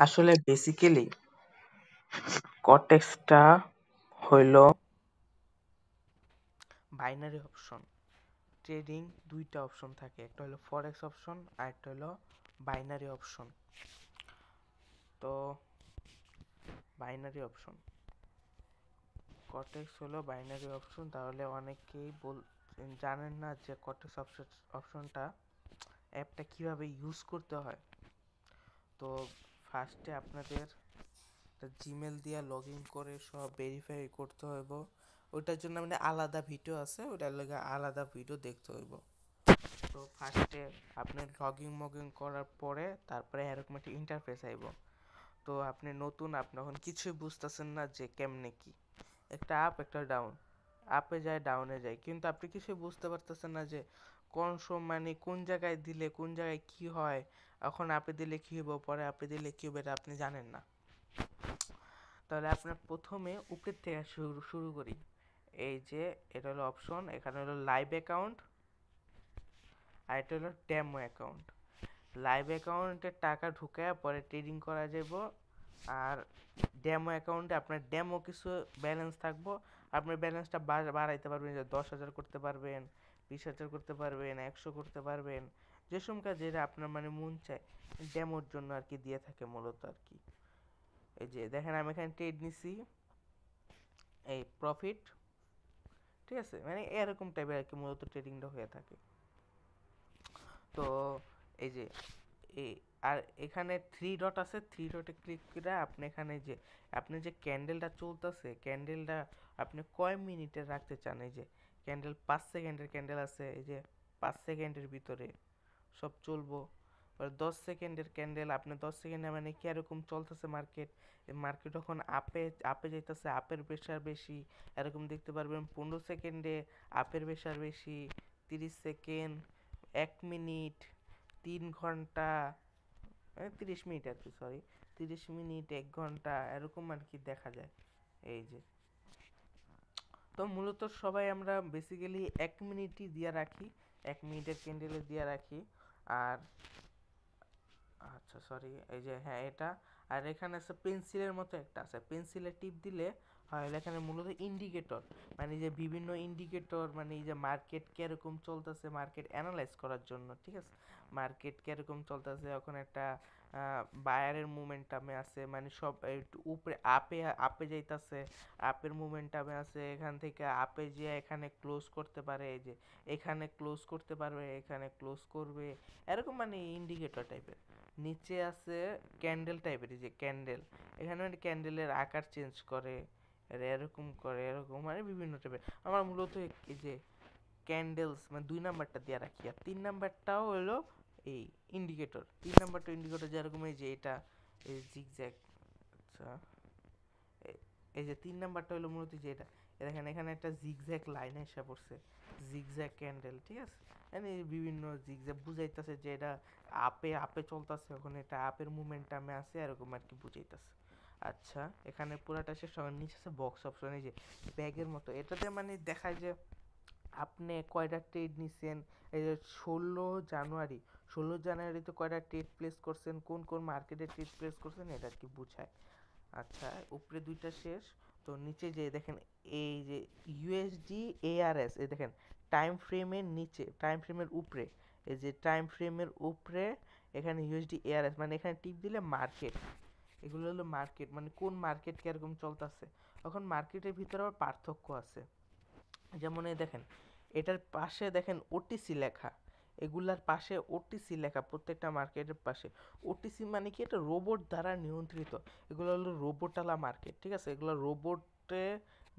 আসলে বেসিক্যালি কর্টেক্সটা হইল binary option. Trading দুইটা অপশন থাকে, একটা হলো ফরেক্স অপশন আর একটা হলো বাইনারি অপশন। তো বাইনারি অপশন, কর্টেক্স হলো বাইনারি অপশন। তাহলে অনেকেই জানেন না যে কর্টেক্স অপশনটা অ্যাপটা কিভাবে ইউজ করতে হয়। তো ফার্স্টে আপনাদের জিমেল দিয়ে লগ ইন করে সব ভেরিফাই করতে হইব। ওইটার জন্য মানে আলাদা ভিডিও আছে, ওইটার লাগে আলাদা ভিডিও দেখতে হইব। তো ফার্স্টে আপনি লগইন করার পরে তারপরে এরকম একটা ইন্টারফেস আইব। তো আপনি নতুন, আপনি এখন কিছুই বুঝতেছেন না যে কেমনে কি, একটা আপ একটা ডাউন, আপে যায় ডাউনে যায়, কিন্তু আপনি কিছুই বুঝতে পারতেছেন না যে কোন মানে কোন জায়গায় দিলে কোন জায়গায় কি হয়, এখন আপে দিলে কি হইব, পরে আপে দিলে কি হবে, এটা আপনি জানেন না। তাহলে আপনার প্রথমে উপরের থেকে শুরু করি। এই যে এটা হলো অপশন, এখানে হলো লাইভ অ্যাকাউন্ট আর এটা হলো ডেমো অ্যাকাউন্ট। লাইভ অ্যাকাউন্টে টাকা ঢুকায় পরে ট্রেডিং করা যাব, আর ডেমো অ্যাকাউন্টে আপনার ডেমো কিছু ব্যালেন্স থাকবো। আপনার ব্যালেন্সটা বাড়াইতে পারবেন, যে 10,000 করতে পারবেন, 20,000 করতে পারবেন, 100 করতে পারবেন, যে সময় যেটা আপনার মানে মন চায় ডেমোর জন্য আর কি দিয়ে থাকে মূলত আর কি। এই যে দেখেন আমি এখানে ট্রেড নিছি, এই প্রফিট, ঠিক আছে, মানে এরকম টাইপের আর কি মূলত ট্রেডিংটা হয়ে থাকে। তো এই যে এই, আর এখানে থ্রি ডট আছে, থ্রি ডটে ক্লিক করে আপনি এখানে যে আপনি যে ক্যান্ডেলটা চলতেছে, ক্যান্ডেলটা আপনি কয় মিনিটে রাখতে চান। এই যে ক্যান্ডেল 5 সেকেন্ডের ক্যান্ডেল আছে, এই যে 5 সেকেন্ডের ভিতরে সব চলবো। 10 সেকেন্ডের ক্যান্ডেল, আপনি 10 সেকেন্ডে মানে কিরকম চলতেছে মার্কেট, মার্কেট যখন আপে আপে যাইতেছে, আপের প্রেশার বেশি, এরকম দেখতে পারবেন। 15 সেকেন্ডে আপের প্রেশার বেশি, 30 সেকেন্ড, 1 মিনিট, 3 ঘন্টা, 30 মিনিট আর কি, সরি, 30 মিনিট, 1 ঘন্টা, এরকম আর কি দেখা যায়। এই যে, তো মূলত সবাই আমরা বেসিক্যালি 1 মিনিটই দিয়ে রাখি, 1 মিনিটের ক্যান্ডেলে দিয়ে রাখি। আর আচ্ছা সরি, এই যে হ্যাঁ এটা, আর এখানে আছে পেন্সিলের মতো একটা আছে, পেন্সিলে টিপ দিলে হয় এখানে মূলত ইন্ডিকেটর, মানে যে বিভিন্ন ইন্ডিকেটর, মানে এই যে মার্কেট কিরকম চলতেছে, মার্কেট অ্যানালাইজ করার জন্য, ঠিক আছে, মার্কেট কিরকম চলতেছে, এখন একটা বায়ারের মোমেন্টামে আছে, মানে সব উপরে আপে আপে যাইতাছে, আপের মোমেন্টামে আছে, এখান থেকে আপে যে এখানে ক্লোজ করতে পারে, এই যে এখানে ক্লোজ করতে পারবে, এখানে ক্লোজ করবে, এরকম মানে ইন্ডিকেটর টাইপের। নিচে আছে ক্যান্ডেল টাইপের, যে ক্যান্ডেল, এখানে মানে ক্যান্ডেলের আকার চেঞ্জ করে, এরকম করে, এরকম মানে বিভিন্ন টাইপের। আমার মূলত এই যে ক্যান্ডেলস মানে 2 নাম্বারটা দিয়ে রাখি, আর 3 নাম্বারটাও হলো এই ইন্ডিকেটর, 3 নাম্বারটা ইন্ডিকেটর যেরকম এই যে এটা, এই জিগজ্যাগ। আচ্ছা, এই যে 3 নাম্বারটা হলো মূলত যে এটা, দেখেন এখানে একটা জিগজ্যাগ লাইন এসে পড়ছে, জিগজ্যাগ ক্যান্ডেল, ঠিক আছে, মানে বিভিন্ন জিগজ্যাগ বুঝাইতেছে যে এটা আপে আপে চলতেছে, এখন এটা আপের মুভমেন্টামে আছে, এরকম আর কি বুঝাইতেছে। আচ্ছা, এখানে পুরাটা শেষ, নিচে আছে বক্স অপশন, এই যে ব্যাগের মতো, এটাতে মানে দেখায় যে আপনি কয়টা ট্রেড নিছেন, এই যে 16 জানুয়ারি, 16 জানুয়ারিতে কয়টা ট্রেড প্লেস করছেন, কোন কোন মার্কেটে ট্রেড প্লেস করছেন, এটা আর কি বুঝায়। আচ্ছা, উপরে দুইটা শেষ, তো নিচে যে দেখেন এই যে ইউএসডি এআরএস, এই দেখেন টাইম ফ্রেমের নিচে, টাইম ফ্রেমের উপরে, এই যে টাইম ফ্রেমের উপরে এখানে ইউএসডি এআরএস, মানে এখানে টিপ দিলে মার্কেট, এগুলো হলো মার্কেট, মানে কোন মার্কেট কিরকম চলতেছে। এখন মার্কেটের ভিতরে আবার পার্থক্য আছে, যেমন এই দেখেন এটার পাশে দেখেন ওটিসি লেখা, এগুলার পাশে ওটিসি লেখা, প্রত্যেকটা মার্কেটের পাশে ওটিসি, মানে কি এটা রোবট দ্বারা নিয়ন্ত্রিত, এগুলো হলো রোবটালা মার্কেট, ঠিক আছে, এগুলো রোবটে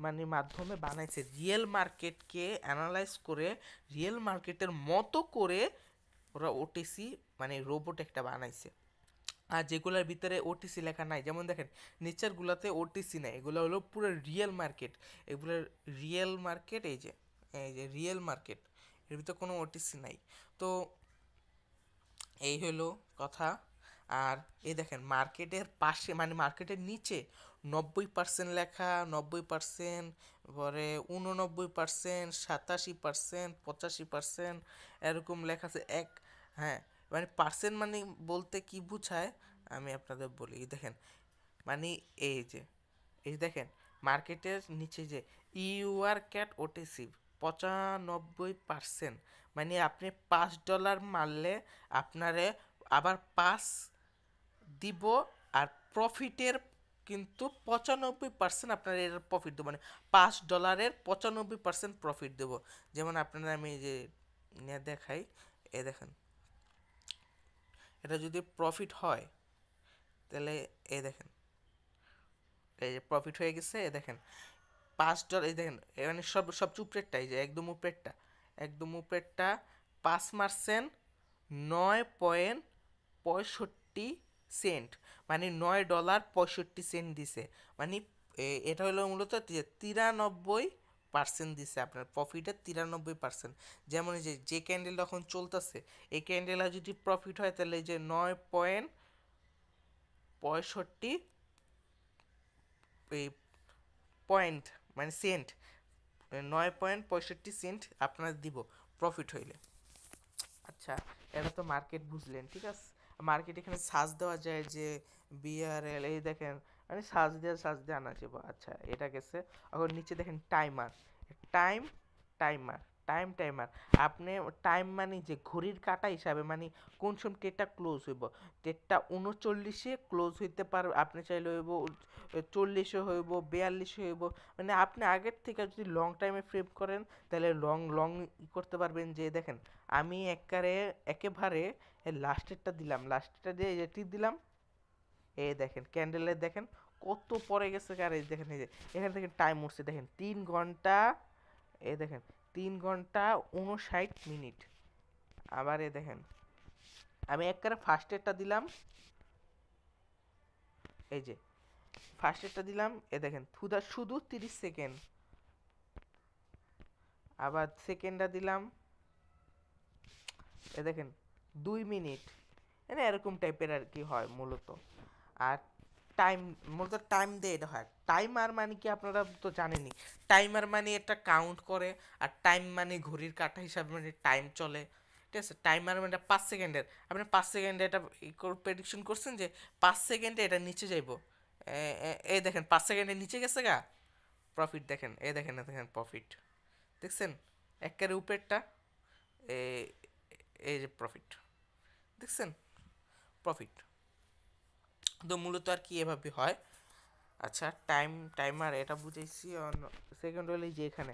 মানে মাধ্যমে বানাইছে, রিয়েল মার্কেটকে অ্যানালাইজ করে রিয়েল মার্কেটের মতো করে ওরা ওটিসি মানে রোবট একটা বানাইছে। আর যেগুলোর ভিতরে ওটিসি লেখা নাই, যেমন দেখেন নিচের গুলাতে ওটিসি নাই, এগুলো হলো পুরো রিয়েল মার্কেট, এগুলো রিয়েল মার্কেট, এই যে রিয়েল মার্কেট, এর ভিতরে কোনো ওটিসি নাই। তো এই হলো কথা। আর এই দেখেন মার্কেটের পাশে মানে মার্কেটের নিচে 90% লেখা, 90%, পরে 89%, 87%, 85%, এরকম লেখা আছে এক, হ্যাঁ, মানে পার্সেন্ট মানে বলতে কি বুঝায়, আমি আপনাদের বলি, দেখেন মানে এই যে দেখেন মার্কেটের নিচে যে ইউআর ক্যাট ওটিসি 95%, মানে আপনি $5 মারলে আপনারে আবার 5 দিব, আর প্রফিটের কিন্তু 95% আপনার এর প্রফিট দেবো, মানে $5 95% প্রফিট দেবো। যেমন আপনারা আমি যে নিয়ে দেখাই, এ দেখেন এটা যদি প্রফিট হয় তাহলে এ দেখেন এই যে প্রফিট হয়ে গেছে, এ দেখেন $5, এই দেখেন এখানে সবচেয়ে উপরেরটা, এই যে একদম উপরেরটা 5 মারছেন 9.65 সেন্ট, মানে $9.65 দিছে, মানে এটা হলো মূলত 93% দিছে আপনার প্রফিটের 93%। যেমন এই যে ক্যান্ডেল যখন চলতেছে, এই ক্যান্ডেল যদি প্রফিট হয় তাহলে এই যে 9.65 এই পয়েন্ট মানে সেন্ট, 9.65 সেন্ট আপনার দিব প্রফিট হইলে। আচ্ছা, এটা তো মার্কেট বুঝলেন, ঠিক আছে। মার্কেট এখানে সার্চ দেওয়া যায় যে বিআরএল, এই দেখেন মানে সার্চ দিয়ে আনা যাবে। আচ্ছা, এটা গেছে। এখন নিচে দেখেন টাইমার, টাইম টাইমার টাইমার আপনি টাইম মানে যে ঘড়ির কাঁটা হিসাবে, মানে কোন সময় ট্রেডটা ক্লোজ হইব, ট্রেডটা 39-এ ক্লোজ হইতে পারবে, আপনি চাইলে হইব 40-এ হইব, 42-এ হইব, মানে আপনি আগের থেকে যদি লং টাইমে ফ্রেম করেন তাহলে লং করতে পারবেন। যে দেখেন আমি একেবারে লাস্টেরটা দিলাম, লাস্টেরটা দিয়ে এই যে টিপ দিলাম, এই দেখেন ক্যান্ডেলের দেখেন কত পরে গেছে, আর এই দেখেন এই যে এখান থেকে টাইম উঠছে দেখেন 3 ঘন্টা, এই দেখেন 3 ঘন্টা 59 মিনিট। আবার এই দেখেন আমি একবারে ফার্স্টেরটা দিলাম, এই যে ফার্স্টেরটা দিলাম, এ দেখেন শুধু 30 সেকেন্ড। আবার সেকেন্ডটা দিলাম, এ দেখেন 2 মিনিট, মানে এরকম টাইপের আর কি হয় মূলত। আর মূলত টাইম দিয়ে এটা হয়। টাইমার মানে কি আপনারা তো জানেনই, টাইমার মানে এটা কাউন্ট করে, আর টাইম মানে ঘড়ির কাঁটা হিসাবে মানে টাইম চলে, ঠিক আছে। টাইমার মানে 5 সেকেন্ডের, আপনি 5 সেকেন্ডে এটা প্রেডিকশন করছেন যে 5 সেকেন্ডে এটা নিচে যাইব, এই দেখেন 5 সেকেন্ডের নিচে গেছে গা, প্রফিট দেখেন, দেখেন প্রফিট দেখছেন একেবারে উপরেরটা, এই যে প্রফিট দেখছেন, প্রফিট তো মূলত আর কি এভাবে হয়। আচ্ছা, টাইমার এটা বুঝাইছি। সেকেন্ড হলো যে এখানে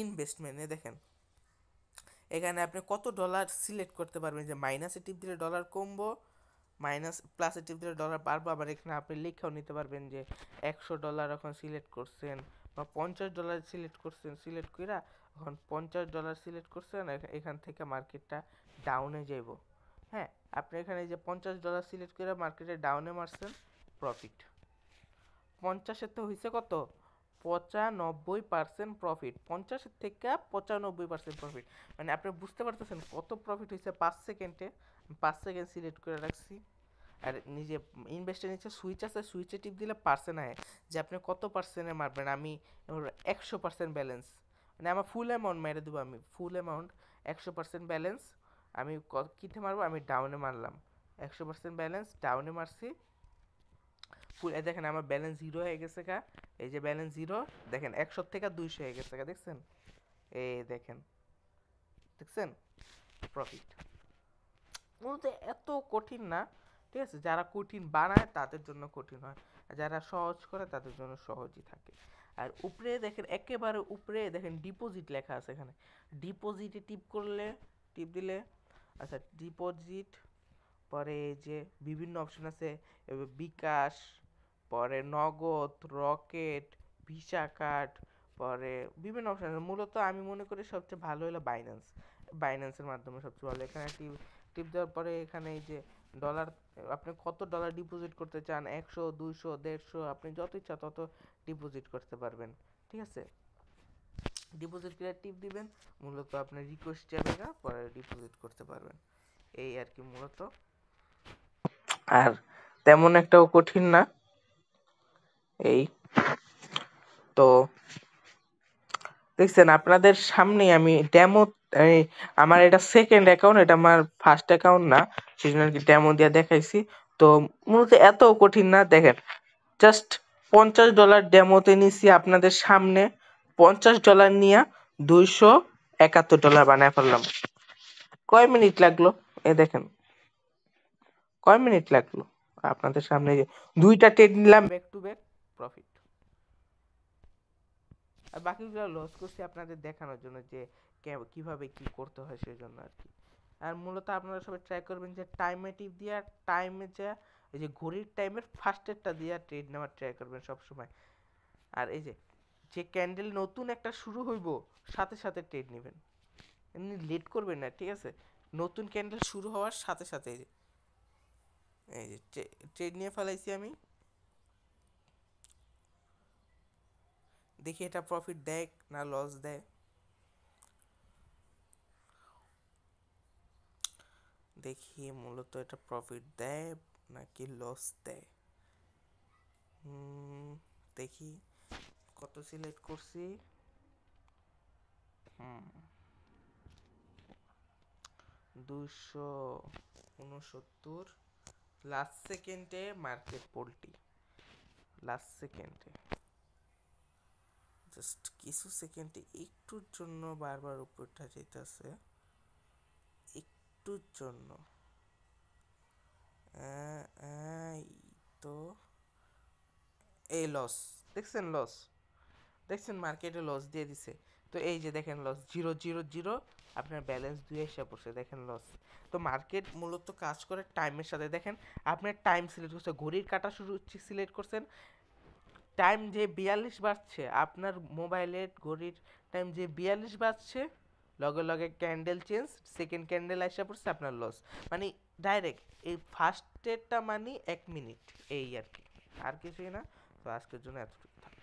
ইনভেস্টমেন্টে দেখেন, এখানে আপনি কত ডলার সিলেক্ট করতে পারবেন, যে মাইনাসে টিপ দিলে ডলার কমবো, মাইনাস প্লাসে টিপ দিলে ডলার বাড়বো। আবার এখানে আপনি লেখাও নিতে পারবেন যে $100 এখন সিলেক্ট করছেন, বা $50 সিলেক্ট করছেন, সিলেক্ট কইরা এখন $50 সিলেক্ট করছেন, এখান থেকে মার্কেটটা ডাউনে যাইব। হ্যাঁ, আপনি এখানে যে $50 সিলেক্ট করে মার্কেটে ডাউনে মারছেন, প্রফিট 50-এর তো হয়েছে কত, 95% প্রফিট, 50-এর থেকে 95% প্রফিট, মানে আপনি বুঝতে পারতেছেন কত প্রফিট হয়েছে 5 সেকেন্ডে। 5 সেকেন্ড সিলেক্ট করে রাখছি, আর নিজে ইনভেস্টের নিচে সুইচ আছে, সুইচে টিপ দিলে পার্সেন্ট আয়, যে আপনি কত পার্সেন্টে মারবেন। আমি 100% ব্যালেন্স, মানে আমার ফুল অ্যামাউন্ট মেরে দেবো, আমি ফুল অ্যামাউন্ট 100% ব্যালেন্স আমি কিতে মারবো, আমি ডাউনে মারলাম 100% ব্যালেন্স, ডাউনে মারছি ফুল। দেখেন আমার ব্যালেন্স 0 হয়ে গেছে গা, এই যে ব্যালেন্স 0, দেখেন 100 থেকে 200 হয়ে গেছে গা, দেখছেন, এই দেখছেন প্রফিট। মূলত এত কঠিন না, ঠিক আছে। যারা কঠিন বানায় তাদের জন্য কঠিন হয়, আর যারা সহজ করে তাদের জন্য সহজই থাকে। আর উপরে দেখেন, একেবারে উপরে দেখেন ডিপোজিট লেখা আছে, এখানে ডিপোজিটে টিপ দিলে, আচ্ছা ডিপোজিট, পরে এই যে বিভিন্ন অপশন আছে, বিকাশ, পরে নগদ, রকেট, ভিসা কার্ড, পরে বিভিন্ন অপশন আছে। মূলত আমি মনে করি সবচেয়ে ভালো হলো বাইন্যান্সের মাধ্যমে সবচেয়ে ভালো। এখানে টিপ দেওয়ার পরে এখানে এই যে ডলার, আপনি কত ডলার ডিপোজিট করতে চান, 100, 200, 150, আপনি যত ইচ্ছা তত ডিপোজিট করতে পারবেন, ঠিক আছে। ডিপোজিট করে টিপ দিবেন, মূলত আপনার রিকোয়েস্ট যাবে না, পরে ডিপোজিট করতে পারবেন, এই আর কি মূলত। আর তেমন একটাও কঠিন না, এই তো দেখছেন আপনাদের সামনে আমি ডেমো, আমার এটা সেকেন্ড অ্যাকাউন্ট, এটা আমার ফার্স্ট অ্যাকাউন্ট না, সেজন্য আর কি ডেমো দিয়ে দেখাইছি। তো মূলত এত কঠিন না, দেখেন জাস্ট $50 ডেমোতে নিছি আপনাদের সামনে, $50 নিয়ে $271 বানায় ফেললাম। কয় মিনিট লাগলো এ দেখেন, কয় মিনিট লাগলো আপনাদের সামনে যে দুইটা ট্রেড নিলাম ব্যাক টু ব্যাক, প্রফিট। আর বাকিগুলো লস করছি আপনাদের দেখানোর জন্য যে কিভাবে কি করতে হয় সেই জন্য আর কি। আর মূলত আপনারা সবাই ট্রাই করবেন যে টাইমে টিপ দিয়ে, টাইমে যা এই যে ঘড়ির টাইমের ফার্স্টেরটা দিয়ে ট্রেড নেওয়ার ট্রাই করবেন সবসময়। আর এই যে যে ক্যান্ডেল নতুন একটা শুরু হইব সাথে সাথে ট্রেড নেবেন, এমনি লেট করবেন না, ঠিক আছে? নতুন ক্যান্ডেল শুরু হওয়ার সাথে সাথে এই যে ট্রেড নিয়ে ফেলাইছি আমি। দেখি এটা প্রফিট দেয় না লস দেয়। দেখি মূলত এটা প্রফিট দেয় নাকি লস দেয়। দেখি কত সিলেক্ট করছি। 269 লাস্ট সেকেন্ডে মার্কেট পোল্টি, লাস্ট সেকেন্ডে জাস্ট কিছু সেকেন্ডে একটুর জন্য বারবার উপরটা যেতেছে, একটুর জন্য। এই তো এই লস দেখছেন, লস দেখছেন, মার্কেটে লস দিয়ে দিছে। তো এই যে দেখেন লস 0.00, আপনার ব্যালেন্স 2 এসে পড়ছে, দেখেন লস। তো মার্কেট মূলত কাজ করে টাইমের সাথে। দেখেন আপনার টাইম সিলেক্ট করছে, ঘড়ির কাঁটা শুরু সিলেক্ট করছেন, টাইম যে 42 বাজছে, আপনার মোবাইলের ঘড়ির টাইম যে 42 বাজছে, লগে লগে ক্যান্ডেল চেঞ্জ, সেকেন্ড ক্যান্ডেল আসা পড়ছে, আপনার লস। মানে ডাইরেক্ট এই ফার্স্টেরটা মানে 1 মিনিট, এই আর কি, আর কিছুই না। তো আজকের জন্য এতটুকু।